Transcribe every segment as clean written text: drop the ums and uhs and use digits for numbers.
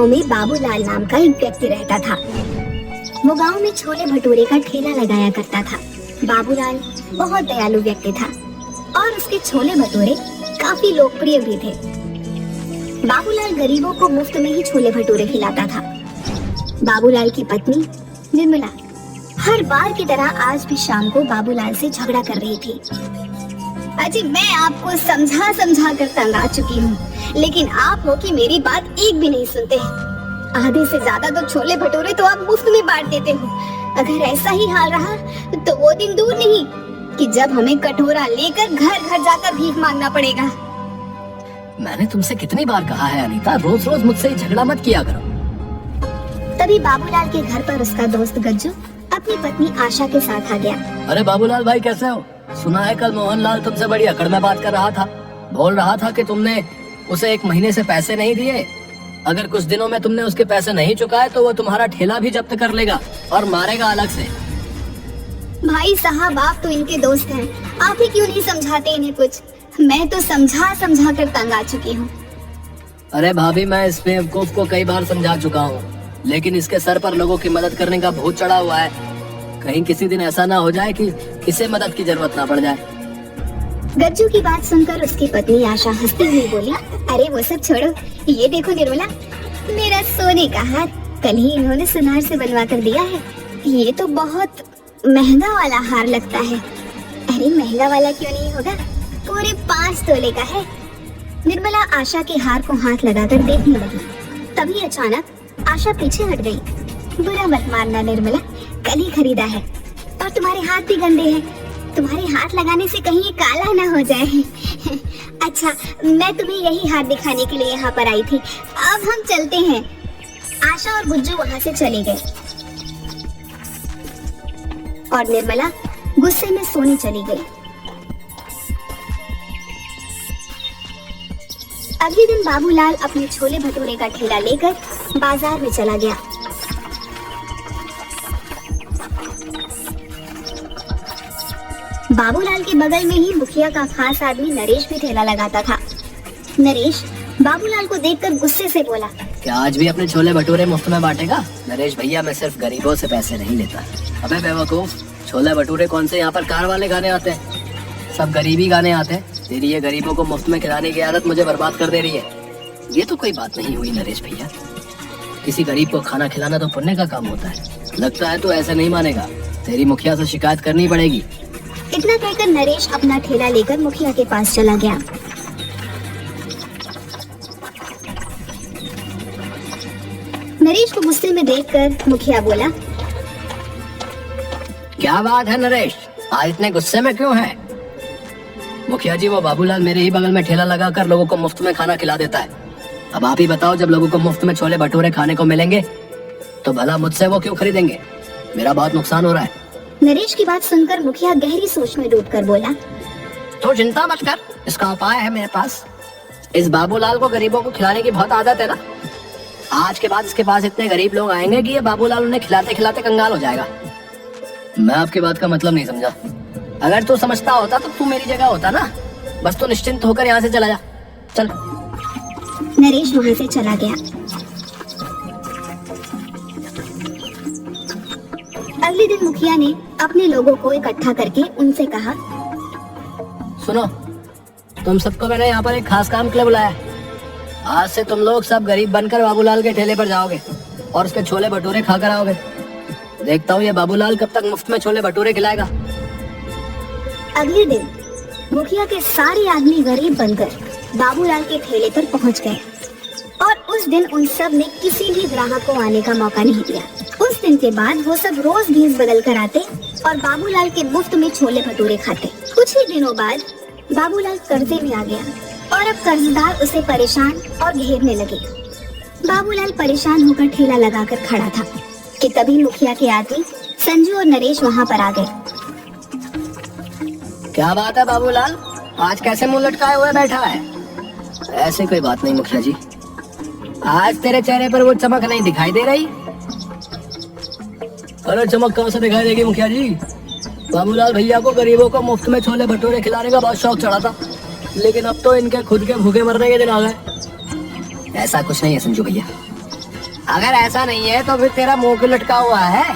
गांव में बाबूलाल नाम का एक व्यक्ति रहता था। वो गांव में छोले भटूरे का ठेला लगाया करता था। बाबूलाल बहुत दयालु व्यक्ति था और उसके छोले भटूरे काफी लोकप्रिय भी थे। बाबूलाल गरीबों को मुफ्त में ही छोले भटूरे खिलाता था। बाबूलाल की पत्नी निर्मला हर बार की तरह आज भी शाम को बाबूलाल से झगड़ा कर रही थी। अजी मैं आपको समझा समझा कर तंग आ चुकी हूँ, लेकिन आप हो कि मेरी बात एक भी नहीं सुनते। आधे से ज्यादा तो छोले भटूरे तो आप मुफ्त में बांट देते हो। अगर ऐसा ही हाल रहा तो वो दिन दूर नहीं कि जब हमें कटोरा लेकर घर घर जाकर भीख मांगना पड़ेगा। मैंने तुमसे कितनी बार कहा है अनीता, रोज रोज मुझसे झगड़ा मत किया करो। तभी बाबूलाल के घर पर उसका दोस्त गज्जू अपनी पत्नी आशा के साथ आ गया। अरे बाबूलाल भाई कैसे हो? सुना है कल मोहनलाल तुमसे बड़ी अकड़ में बात कर रहा था। बोल रहा था कि तुमने उसे 1 महीने से पैसे नहीं दिए। अगर कुछ दिनों में तुमने उसके पैसे नहीं चुकाए तो वो तुम्हारा ठेला भी जब्त कर लेगा और मारेगा अलग से। भाई साहब आप तो इनके दोस्त हैं, आप ही क्यों नहीं समझाते इन्हें कुछ? मैं तो समझा समझा कर तंग आ चुकी हूँ। अरे भाभी मैं इस बेवकूफ को कई बार समझा चुका हूँ, लेकिन इसके सर पर लोगों की मदद करने का भूत चढ़ा हुआ है। कहीं किसी दिन ऐसा ना हो जाए कि इसे मदद की जरूरत ना पड़ जाए। गज्जू की बात सुनकर उसकी पत्नी आशा हंसती हुई बोली, अरे वो सब छोड़ो, ये देखो निर्मला, मेरा सोने का हार कल ही इन्होंने सुनार से बनवा कर दिया है। ये तो बहुत महंगा वाला हार लगता है। अरे महंगा वाला क्यों नहीं होगा, पूरे 5 तोले का है। निर्मला आशा के हार को हाथ लगाकर देखने लगी। तभी अचानक आशा पीछे हट गई। बुरा मत मानना निर्मला, कल ही खरीदा है और तुम्हारे हाथ भी गंदे हैं। तुम्हारे हाथ लगाने से कहीं ये काला ना हो जाए। अच्छा मैं तुम्हें यही हाथ दिखाने के लिए यहाँ पर आई थी। अब हम चलते हैं। आशा और गुज्जू वहाँ से चले गए और निर्मला गुस्से में सोने चली गई। अगले दिन बाबूलाल अपने छोले भटूरे का ठेला लेकर बाजार में चला गया। बाबूलाल के बगल में ही मुखिया का खास आदमी नरेश भी ठेला लगाता था। नरेश बाबूलाल को देखकर गुस्से से बोला, क्या आज भी अपने छोले भटूरे मुफ्त में बांटेगा? नरेश भैया मैं सिर्फ गरीबों से पैसे नहीं लेता। अबे बेवकूफ, छोले भटूरे कौन से यहाँ पर कार वाले गाने आते हैं? सब गरीबी गाने आते हैं। तेरी ये गरीबों को मुफ्त में खिलाने की आदत मुझे बर्बाद कर दे रही है। ये तो कोई बात नहीं हुई नरेश भैया, किसी गरीब को खाना खिलाना तो पुण्य का काम होता है। लगता है तो ऐसा नहीं मानेगा, तेरी मुखिया से शिकायत करनी पड़ेगी। इतना कहकर नरेश अपना ठेला लेकर मुखिया के पास चला गया। नरेश को गुस्से में देखकर मुखिया बोला, क्या बात है नरेश, आज इतने गुस्से में क्यों है? मुखिया जी वो बाबूलाल मेरे ही बगल में ठेला लगाकर लोगों को मुफ्त में खाना खिला देता है। अब आप ही बताओ, जब लोगों को मुफ्त में छोले भटूरे खाने को मिलेंगे तो भला मुझसे वो क्यों खरीदेंगे? मेरा बहुत नुकसान हो रहा है। नरेश की बात सुनकर मुखिया गहरी सोच में डूबकर बोला, तो चिंता मत कर, इसका उपाय है मेरे पास। इस बाबूलाल को गरीबों को खिलाने की बहुत आदत है ना। आज के बाद इसके पास इतने गरीब लोग आएंगे कि ये बाबूलाल उन्हें खिलाते खिलाते कंगाल हो जाएगा। मैं आपकी बात का मतलब नहीं समझा। अगर तू समझता होता तो तू मेरी जगह होता ना। बस तू निश्चिंत होकर यहाँ से चला जा, चल। नरेश वहाँ से चला गया। अगले दिन मुखिया ने अपने लोगों को इकट्ठा करके उनसे कहा, सुनो, तुम सबको मैंने यहाँ पर एक खास काम के लिए बुलाया। आज से तुम लोग सब गरीब बनकर बाबूलाल के ठेले पर जाओगे और उसके छोले भटूरे खाकर आओगे। देखता हूँ ये बाबूलाल कब तक मुफ्त में छोले भटूरे खिलाएगा। अगले दिन मुखिया के सारे आदमी गरीब बनकर बाबूलाल के ठेले पर पहुँच गए और उस दिन उन सब ने किसी भी ग्राहक को आने का मौका नहीं दिया। उस दिन के बाद वो सब रोज भेस बदल कर आते और बाबूलाल के मुफ्त में छोले भटूरे खाते। कुछ ही दिनों बाद बाबूलाल कर्जे में आ गया और अब कर्जदार उसे परेशान और घेरने लगे। बाबूलाल परेशान होकर ठेला लगाकर खड़ा था कि तभी मुखिया के आदमी संजू और नरेश वहाँ पर आ गए। क्या बात है बाबूलाल, आज कैसे मुंह लटकाए हुए बैठा है? ऐसे कोई बात नहीं मुखिया जी, आज तेरे चेहरे पर वो चमक नहीं दिखाई दे रही। अरे चमक कहाँ से दिखाई देगी मुखिया जी? बाबूलाल भैया को गरीबों को मुफ्त में छोले भटूरे खिलाने का बहुत शौक चढ़ा था, लेकिन अब तो इनके खुद के भूखे मरने के दिन आ गए। ऐसा कुछ नहीं है संजू भैया, अगर ऐसा नहीं है तो फिर तेरा मुंह क्यों लटका हुआ है?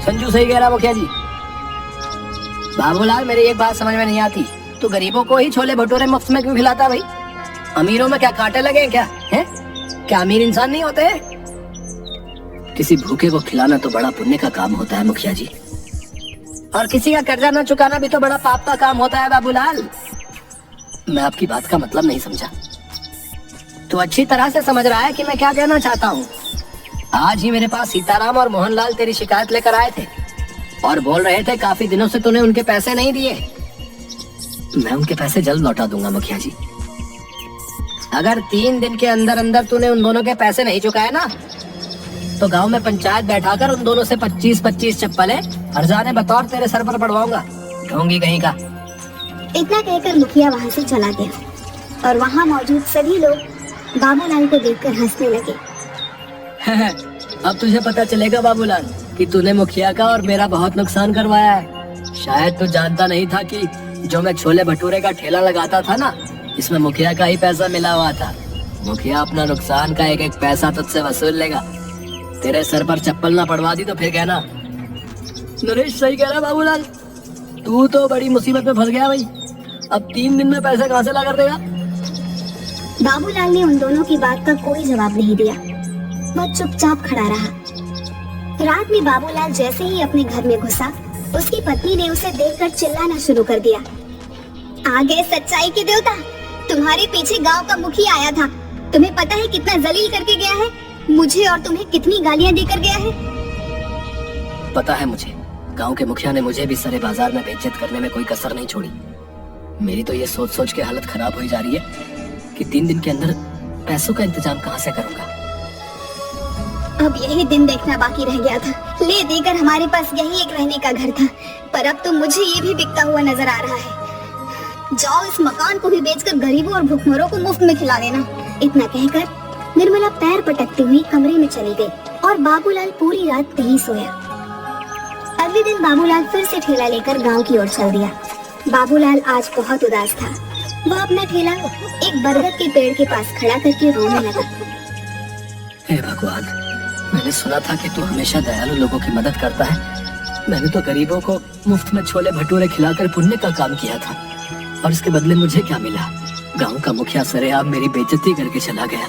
संजू सही कह रहा मुखिया जी। बाबूलाल, मेरी एक बात समझ में नहीं आती, तू गरीबों को ही छोले भटूरे मुफ्त में क्यों खिलाता भाई? अमीरों में क्या कांटे लगे हैं क्या? हैं? क्या अमीर इंसान नहीं होते? किसी भूखे को खिलाना तो बड़ा पुण्य का काम होता है मुखिया जी, और किसी का कर्जा न चुकाना भी तो बड़ा पाप का काम होता है बाबूलाल। मैं आपकी बात का मतलब नहीं समझा। तो अच्छी तरह से समझ रहा है कि मैं क्या कहना चाहता हूँ। आज ही मेरे पास सीताराम और मोहनलाल तेरी शिकायत लेकर आए थे और बोल रहे थे काफी दिनों से तूने उनके पैसे नहीं दिए। मैं उनके पैसे जल्द लौटा दूंगा मुखिया जी। अगर 3 दिन के अंदर अंदर तूने उन दोनों के पैसे नहीं चुकाए ना, तो गांव में पंचायत बैठाकर उन दोनों से 25-25 चप्पलें हर्जाने बतौर तेरे सर पर पड़वाऊंगा, ढोंगी कहीं का। इतना कहकर मुखिया वहाँ से चला गया और वहाँ मौजूद सभी लोग बाबूलाल को देखकर हंसने लगे। अब तुझे पता चलेगा बाबूलाल कि तूने मुखिया का और मेरा बहुत नुकसान करवाया है। शायद तू जानता नहीं था कि जो मैं छोले भटूरे का ठेला लगाता था ना, इसमें मुखिया का ही पैसा मिला हुआ था। मुखिया अपना नुकसान का एक एक पैसा तुझसे वसूल लेगा। तेरे सर पर चप्पल ना पड़वा दी तो फिर कहना। नरेश सही कह रहा बाबूलाल, तू तो बड़ी मुसीबत में फंस गया भाई। अब 3 दिन में पैसे कहाँ से ला कर देगा? बाबूलाल ने उन दोनों की बात का कोई जवाब नहीं दिया, वह चुपचाप खड़ा रहा। रात में बाबूलाल जैसे ही अपने घर में घुसा, उसकी पत्नी ने उसे देखकर चिल्लाना शुरू कर दिया। आ गए सच्चाई के देवता, तुम्हारे पीछे गांव का मुखिया आया था। तुम्हें पता है कितना जलील करके गया है, मुझे और तुम्हें कितनी गालियां देकर गया है। पता है मुझे, गांव के मुखिया ने मुझे भी सरे बाजार में बेइज्जत करने में कोई कसर नहीं छोड़ी। मेरी तो ये सोच सोच के हालत खराब हुई जा रही है कि 3 दिन के अंदर पैसों का इंतजाम कहाँ से करूंगा। अब यही दिन देखना बाकी रह गया था। ले देकर हमारे पास यही एक रहने का घर था, पर अब तो मुझे ये भी बिकता हुआ नजर आ रहा है। जाओ इस मकान को भी बेचकर गरीबों और भूखमरों को मुफ्त में खिला देना। इतना कहकर निर्मला पैर पटकती हुई कमरे में चली गई और बाबूलाल पूरी रात नहीं सोया। अगले दिन बाबूलाल फिर से ठेला लेकर गांव की ओर चल दिया। बाबूलाल आज बहुत उदास था। वह अपना ठेला एक बरगद के पेड़ के पास खड़ा करके रोने लगा। हे भगवान, मैंने सुना था कि तू हमेशा दयालु लोगों की मदद करता है। मैंने तो गरीबों को मुफ्त में छोले भटूरे खिलाकर पुण्य का काम किया था, और इसके बदले मुझे क्या मिला? गांव का मुखिया सरेआम मेरी बेइज्जती करके चला गया।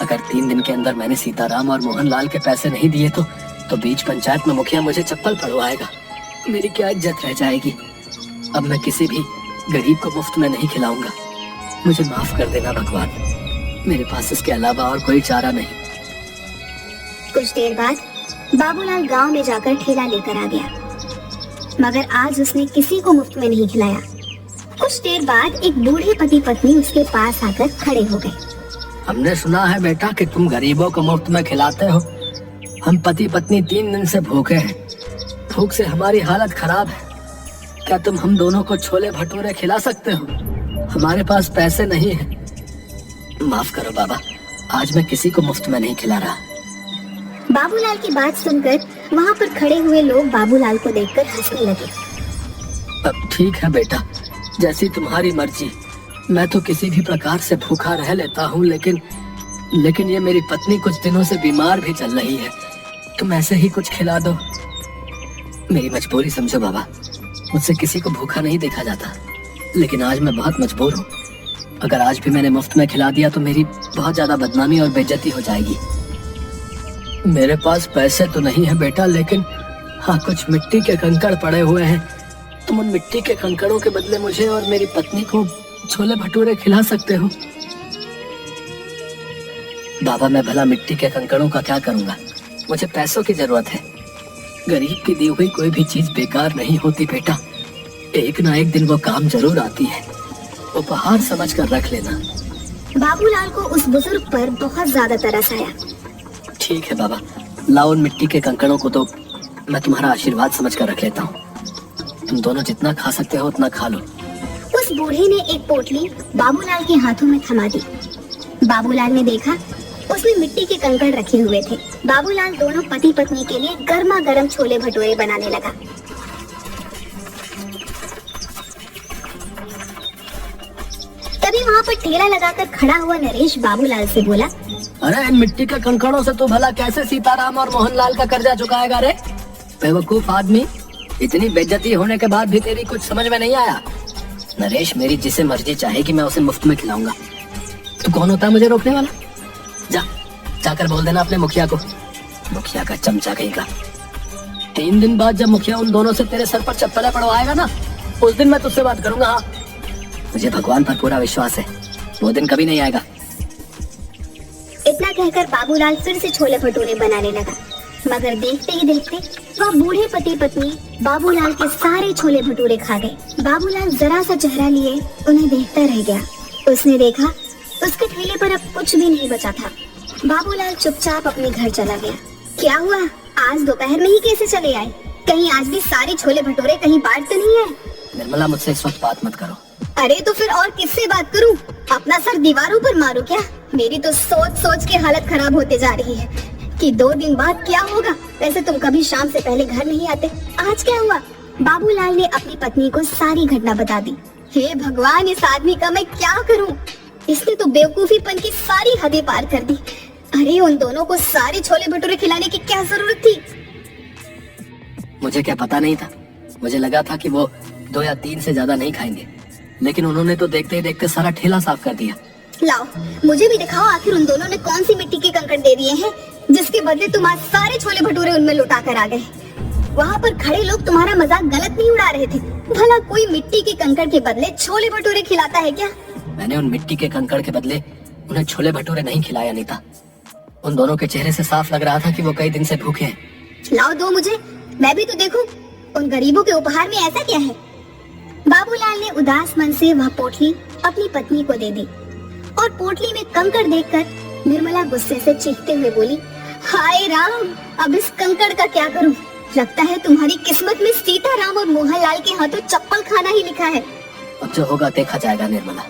अगर 3 दिन के अंदर मैंने सीताराम और मोहनलाल के पैसे नहीं दिए तो बीच पंचायत में मुखिया मुझे चप्पल पड़वाएगा। मेरी क्या इज्जत रह जाएगी। अब मैं किसी भी गरीब को मुफ्त में नहीं खिलाऊंगा। मुझे माफ कर देना भगवान, मेरे पास इसके अलावा और कोई चारा नहीं। कुछ देर बाद बाबूलाल गांव में जाकर ठेला लेकर आ गया, मगर आज उसने किसी को मुफ्त में नहीं खिलाया। कुछ देर बाद एक बूढ़े पति पत्नी उसके पास आकर खड़े हो गए। हमने सुना है बेटा कि तुम गरीबों को मुफ्त में खिलाते हो। हम पति पत्नी 3 दिन से भूखे हैं, भूख से हमारी हालत खराब है। क्या तुम हम दोनों को छोले भटूरे खिला सकते हो? हमारे पास पैसे नहीं हैं। माफ करो बाबा, आज मैं किसी को मुफ्त में नहीं खिला रहा। बाबूलाल की बात सुनकर वहाँ पर खड़े हुए लोग बाबूलाल को देखकर हंसने लगे। अब ठीक है बेटा, जैसी तुम्हारी मर्जी। मैं तो किसी भी प्रकार से भूखा रह लेता हूँ, लेकिन ये मेरी पत्नी कुछ दिनों से बीमार भी चल रही है। तुम ऐसे ही कुछ खिला दो। मेरी मजबूरी समझो बाबा, मुझसे किसी को भूखा नहीं देखा जाता, लेकिन आज मैं बहुत मजबूर हूँ। अगर आज भी मैंने मुफ्त में खिला दिया तो मेरी बहुत ज्यादा बदनामी और बेइज्जती हो जाएगी। मेरे पास पैसे तो नहीं है बेटा, लेकिन हाँ, कुछ मिट्टी के कंकड़ पड़े हुए हैं। तुम उन मिट्टी के कंकड़ों के बदले मुझे और मेरी पत्नी को छोले भटूरे खिला सकते हो। बाबा, मैं भला मिट्टी के कंकड़ों का क्या करूंगा? मुझे पैसों की जरूरत है। गरीब की दी हुई कोई भी चीज बेकार नहीं होती बेटा। एक ना एक दिन वो काम जरूर आती है। उपहार समझ कर रख लेना। बाबूलाल को उस बुजुर्ग पर बहुत ज्यादा तरस आया। ठीक है बाबा, लाओ उन मिट्टी के कंकड़ों को तो मैं तुम्हारा आशीर्वाद समझ कर रख लेता हूँ। तुम दोनों जितना खा सकते हो उतना खा लो। उस बूढ़े ने एक पोटली बाबूलाल के हाथों में थमा दी। बाबूलाल ने देखा उसमें मिट्टी के कंकड़ रखे हुए थे। बाबूलाल दोनों पति पत्नी के लिए गर्मा गर्म छोले भटूरे बनाने लगा। तभी वहाँ पर ठेला लगाकर खड़ा हुआ नरेश बाबूलाल से बोला, अरे इन मिट्टी के कंकड़ों से तू भला कैसे सीताराम और मोहनलाल का कर्जा चुकाएगा रे? बेवकूफ आदमी, इतनी बेइज्जती होने के बाद भी तेरी कुछ समझ में नहीं आया? नरेश, मेरी जिसे मर्जी चाहेगी मैं उसे मुफ्त में खिलाऊंगा। तू कौन होता है मुझे रोकने वाला? जाकर बोल देना अपने मुखिया को। मुखिया का चमचा कहीं का। 3 दिन बाद जब मुखिया उन दोनों से तेरे सर पर चप्पलें पड़वाएगा ना, उस दिन मैं तुझसे बात करूंगा। हाँ, मुझे भगवान पर पूरा विश्वास है, वो दिन कभी नहीं आएगा। इतना कहकर बाबूलाल फिर से छोले भटूरे बनाने लगा, मगर देखते ही देखते वह बूढ़े पति पत्नी बाबूलाल के सारे छोले भटूरे खा गए। बाबूलाल जरा सा चेहरा लिए उन्हें देखता रह गया। उसने देखा उसके ठेले पर अब कुछ भी नहीं बचा था। बाबूलाल चुपचाप अपने घर चला गया। क्या हुआ, आज दोपहर में ही कैसे चले आए? कहीं आज भी सारे छोले भटूरे कहीं बांट तो नहीं है? निर्मला, मुझसे इस वक्त बात मत करो। अरे तो फिर और किससे बात करूं? अपना सर दीवारों पर मारूं क्या? मेरी तो सोच सोच के हालत खराब होते जा रही है कि 2 दिन बाद क्या होगा। वैसे तुम कभी शाम से पहले घर नहीं आते, आज क्या हुआ? बाबूलाल ने अपनी पत्नी को सारी घटना बता दी। हे भगवान, इस आदमी का मैं क्या करूं? इसने तो बेवकूफीपन की सारी हदें पार कर दी। अरे उन दोनों को सारे छोले भटूरे खिलाने की क्या जरूरत थी? मुझे क्या पता नहीं था। मुझे लगा था कि वो 2 या 3 से ज्यादा नहीं खाएंगे, लेकिन उन्होंने तो देखते ही देखते सारा ठेला साफ कर दिया। लाओ, मुझे भी दिखाओ आखिर उन दोनों ने कौन सी मिट्टी के कंकड़ दे दिए हैं जिसके बदले तुम आज सारे छोले भटूरे उनमें लुटा कर आ गए। वहाँ पर खड़े लोग तुम्हारा मजाक गलत नहीं उड़ा रहे थे। भला कोई मिट्टी के कंकड़ के बदले छोले भटूरे खिलाता है क्या? मैंने उन मिट्टी के कंकड़ के बदले उन्हें छोले भटूरे नहीं खिलाया नीता। उन दोनों के चेहरे से साफ लग रहा था कि वो कई दिन से भूखे हैं। लाओ दो मुझे, मैं भी तो देखूं उन गरीबों के उपहार में ऐसा क्या है। बाबूलाल ने उदास मन से वह पोटली अपनी पत्नी को दे दी और पोटली में कंकड़ देखकर निर्मला गुस्से से चीखते हुए बोली, हाय राम, अब इस कंकड़ का क्या करूं? लगता है तुम्हारी किस्मत में सीताराम और मोहनलाल के हाथों चप्पल खाना ही लिखा है। अब जो होगा देखा जाएगा निर्मला।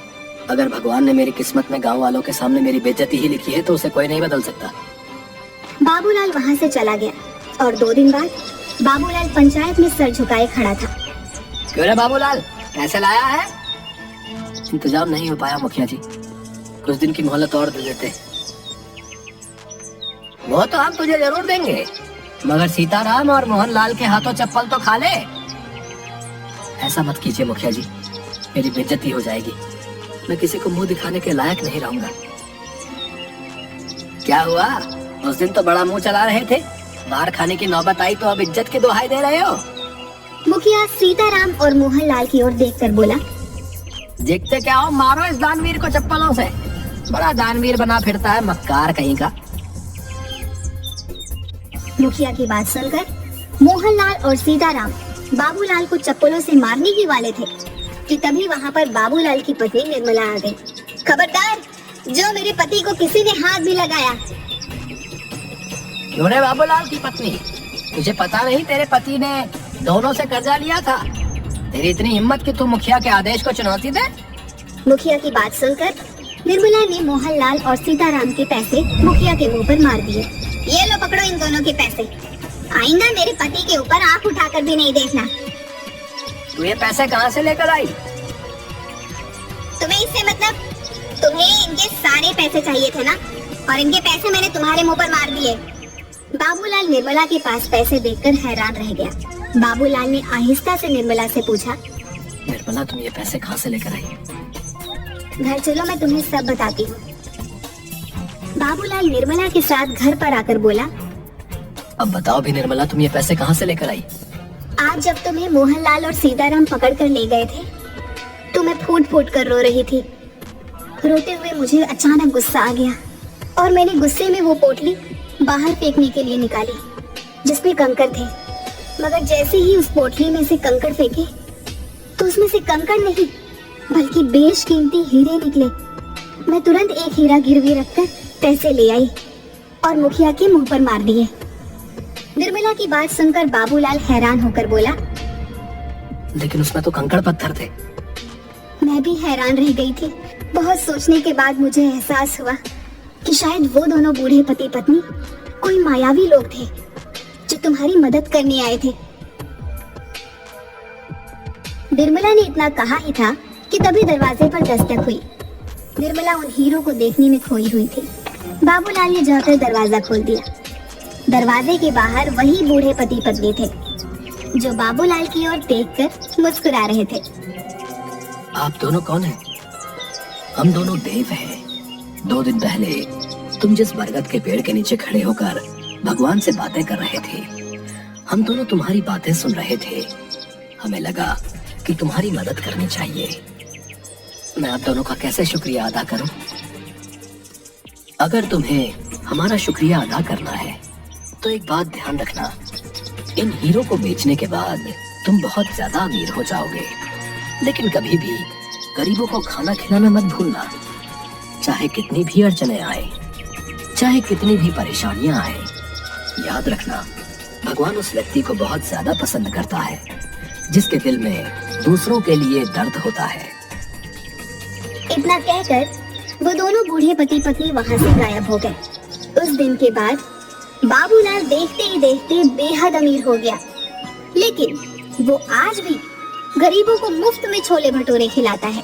अगर भगवान ने मेरी किस्मत में गांव वालों के सामने मेरी बेइज्जती ही लिखी है तो उसे कोई नहीं बदल सकता। बाबूलाल वहाँ से चला गया और 2 दिन बाद बाबूलाल पंचायत में सर झुकाए खड़ा था। क्यों रे बाबूलाल, पैसे लाया है? इंतजाम नहीं हो पाया मुखिया जी, कुछ दिन की मोहलत और दे देते। वो तो हम तुझे जरूर देंगे, मगर सीताराम और मोहनलाल के हाथों चप्पल तो खा ले। ऐसा मत कीजिए मुखिया जी, मेरी बेइज्जती हो जाएगी। मैं किसी को मुंह दिखाने के लायक नहीं रहूंगा। क्या हुआ, उस दिन तो बड़ा मुंह चला रहे थे, मार खाने की नौबत आई तो अब इज्जत की दुहाई दे रहे हो? मुखिया सीताराम और मोहनलाल की ओर देखकर बोला, देखते क्या हो, मारो इस दानवीर को चप्पलों से। बड़ा दानवीर बना फिरता है, मक्कार कहीं का। मुखिया की बात सुनकर मोहनलाल और सीताराम बाबूलाल को चप्पलों से मारने ही वाले थे कि तभी वहाँ पर बाबूलाल की पत्नी निर्मला आ गई। खबरदार, जो मेरे पति को किसी ने हाथ भी लगाया। क्यों रे बाबूलाल की पत्नी, तुझे पता नहीं तेरे पति ने दोनों से कर्जा लिया था? तेरी इतनी हिम्मत कि तू मुखिया के आदेश को चुनौती दे? मुखिया की बात सुनकर निर्मला ने मोहनलाल और सीताराम के पैसे मुखिया के मुंह पर मार दिए। ये लो, पकड़ो इन दोनों के पैसे। आइंदा मेरे पति के ऊपर आंख उठाकर भी नहीं देखना। तू ये पैसे कहाँ से लेकर आई? तुम्हें इससे मतलब? तुम्हें इनके सारे पैसे चाहिए थे ना, और इनके पैसे मैंने तुम्हारे मुंह पर मार दिए। बाबूलाल निर्मला के पास पैसे देखकर हैरान रह गया। बाबूलाल ने आहिस्ता से निर्मला से पूछा, निर्मला, तुम ये पैसे कहाँ से लेकर आई? घर चलो, मैं तुम्हें सब बताती हूँ। बाबूलाल निर्मला के साथ घर पर आकर बोला, अब बताओ भी निर्मला, तुम ये पैसे कहाँ से लेकर आई? आज जब तुम्हें मोहनलाल और सीताराम पकड़ कर ले गए थे तो मैं फूट फूट कर रो रही थी। रोते हुए मुझे अचानक गुस्सा आ गया और मैंने गुस्से में वो पोटली बाहर फेंकने के लिए निकाली जिसमें कंकड़ थे। मगर जैसे ही उस पोटली में से कंकड़ फेंके तो उसमें से कंकड़ नहीं बल्कि बेशकीमती हीरे निकले। मैं तुरंत एक हीरा गिरवी रखकर पैसे ले आई और मुखिया के मुंह पर मार दिए। निर्मला की बात सुनकर बाबूलाल हैरान होकर बोला, लेकिन उसमें तो कंकड़ पत्थर थे। मैं भी हैरान रह गई थी। बहुत सोचने के बाद मुझे एहसास हुआ कि शायद वो दोनों बूढ़े पति पत्नी कोई मायावी लोग थे जो तुम्हारी मदद करने आए थे। निर्मला ने इतना कहा ही था कि तभी दरवाजे पर दस्तक हुई निर्मला उन हीरो को देखने में खोई हुई थी। बाबूलाल ने जाकर दरवाजा खोल दिया। दरवाजे के बाहर वही बूढ़े पति पत्नी थे जो बाबूलाल की ओर देखकर मुस्कुरा रहे थे। आप दोनों कौन हैं? हम दोनों देव हैं। 2 दिन पहले तुम जिस बरगद के पेड़ के नीचे खड़े होकर भगवान से बातें कर रहे थे, हम दोनों तुम्हारी बातें सुन रहे थे। हमें लगा कि तुम्हारी मदद करनी चाहिए। मैं आप दोनों का कैसे शुक्रिया अदा करूं? अगर तुम्हें हमारा शुक्रिया अदा करना है तो एक बात ध्यान रखना, इन हीरो को बेचने के बाद तुम बहुत ज्यादा अमीर हो जाओगे। लेकिन कभी भी गरीबों को खाना खिलाना मत भूलना। चाहे कितनी भी अड़चने आए, चाहे कितनी भी परेशानियां आए, याद रखना भगवान उस व्यक्ति को बहुत ज्यादा पसंद करता है जिसके दिल में दूसरों के लिए दर्द होता है। इतना कहकर वो दोनों बूढ़े पति पत्नी वहां से गायब हो गए। उस दिन के बाद बाबूलाल देखते ही देखते बेहद अमीर हो गया। लेकिन वो आज भी गरीबों को मुफ्त में छोले भटूरे खिलाता है।